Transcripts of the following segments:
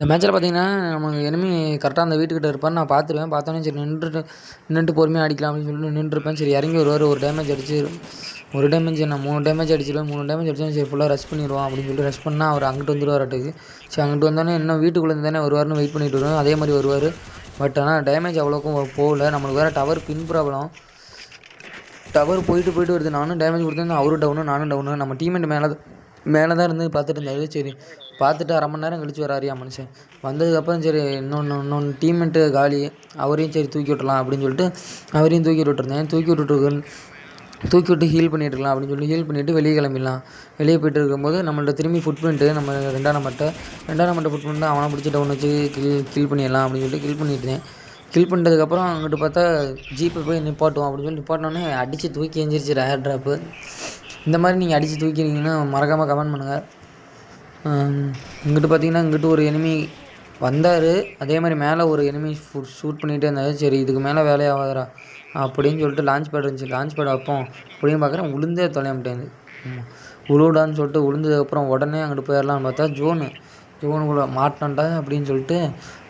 இந்த மேட்ச்சில பார்த்தீங்கன்னா, நமக்கு எனிமி கரெக்ட்டா அந்த வீட்டுக்கிட்ட இருப்பாருன்னு நான் பார்த்துருவேன். பார்த்தோனே சரி நின்னுட்டு பொறுமையா அடிக்கலாம் அப்படின்னு சொல்லிட்டு நின்றுருப்பேன். சரி இறங்கி வருவாரு. ஒரு டேமேஜ் அடிச்சு 1 டேமேஜ் என்ன 3 டேமேஜ் அடிச்சிருவேன். 3 டேமேஜ் அடிச்சோனே சரி ஃபுல்லா ரஷ் பண்ணிருவோம் அப்படின்னு சொல்லிட்டு ரஷ் பண்ணா அவர் அங்கிட்டு வந்துருவாராட்டுக்கு. சரி அங்கிட்டு வந்தோனே இன்னும் வீட்டுக்குள்ள இருந்து தானே வருவாருன்னு வெயிட் பண்ணிட்டு வருவேன். அதே மாரி வருவாரு. பட் ஆனா டேமேஜ் அவ்வளோக்கும் போகல. நம்மளுக்கு வேற டவர் பின் ப்ராப்ளம். டவர் போயிட்டு வருது. நானும் டேமேஜ் குடுத்தேன். அவரும் டவுனு, நானும் டவுனு. நம்ம டீம்மேட் மேல தான் இருந்து பார்த்துட்டு இருந்தாரு. சரி பார்த்துட்டு 1/2 மணி நேரம் கழிச்சு வராருயா மனுஷன். வந்ததுக்கப்புறம் சரி இன்னொன்னு டீம்மேட்டு காலி. அவரையும் சரி தூக்கி விட்டுறலாம் அப்படின்னு சொல்லிட்டு அவரையும் தூக்கி விட்டுருந்தேன். தூக்கி விட்டு ஹீல் பண்ணிட்டு இருக்கலாம் அப்படின்னு சொல்லி ஹீல் பண்ணிவிட்டு வெளியே கிளம்பிடலாம். வெளியே போயிட்டு இருக்கும்போது நம்மள்ட்ட திரும்பி ஃபுட் பிரிண்ட்டு நம்ம 2ஆம் நம்பர்ட்ட ஃபுட் பிரிண்ட்டு அவனை பிடிச்சி டவுன் வச்சு கில் பண்ணிடலாம் அப்படின்னு சொல்லிட்டு கில் பண்ணிட்டுருந்தேன். கில் பண்ணதுக்கப்புறம் அங்கிட்டு பார்த்தா ஜீப்பை போய் நிப்பாட்டுவோம் அப்படின்னு சொல்லி நிப்பாட்டினோன்னே அடித்து தூக்கி எஞ்சிருச்சு ரேர் ட்ராப்பு. இந்த மாதிரி நீங்கள் அடித்து தூக்கினீங்கன்னா மறக்காமல் கமெண்ட் பண்ணுங்கள். இங்கிட்டு பார்த்தீங்கன்னா இங்கிட்டு ஒரு எனிமி வந்தார். அதே மாதிரி மேலே ஒரு எனிமி ஷூட் பண்ணிகிட்டே இருந்தார். சரி இதுக்கு மேலே வேலையாகாதரா அப்படின்னு சொல்லிட்டு லான்ச் பேட் இருந்துச்சு. லான்ச் பேட் வைப்போம் அப்படின்னு பார்க்குறேன். உளுந்தே தொலைய மாட்டேங்குது. உழுவுடான்னு சொல்லிட்டு உளுந்ததுக்கப்புறம் உடனே அங்கிட்டு போயிடலான்னு பார்த்தா ஜோனுக்குள்ளே மாட்டினண்டா அப்படின்னு சொல்லிட்டு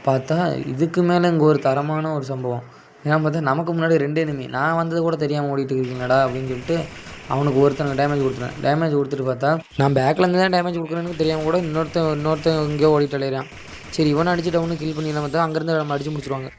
பார்த்தா இதுக்கு மேலே இங்கே ஒரு தரமான ஒரு சம்பவம். ஏன்னா பார்த்தா நமக்கு முன்னாடி 2 எனிமி. நான் வந்தது கூட தெரியாமல் ஓடிட்டு இருக்கீங்களாடா அப்படின்னு சொல்லிட்டு அவனுக்கு ஒருத்தனுக்கு டேமேஜ் கொடுத்துட்டேன். டேமேஜ் கொடுத்துட்டு பார்த்தா நான் பேக்லேருந்து தான் டேமேஜ் கொடுக்குறேன்னு தெரியாமல் கூட இன்னொருத்தன் எங்கேயோ ஓடிட்டு அலையிறான். சரி இவனை அடிச்சு டவுனு கில் பண்ணிடலாம் பார்த்தா அங்கேருந்து நம்ம அடிச்சு முடிச்சிருவாங்க.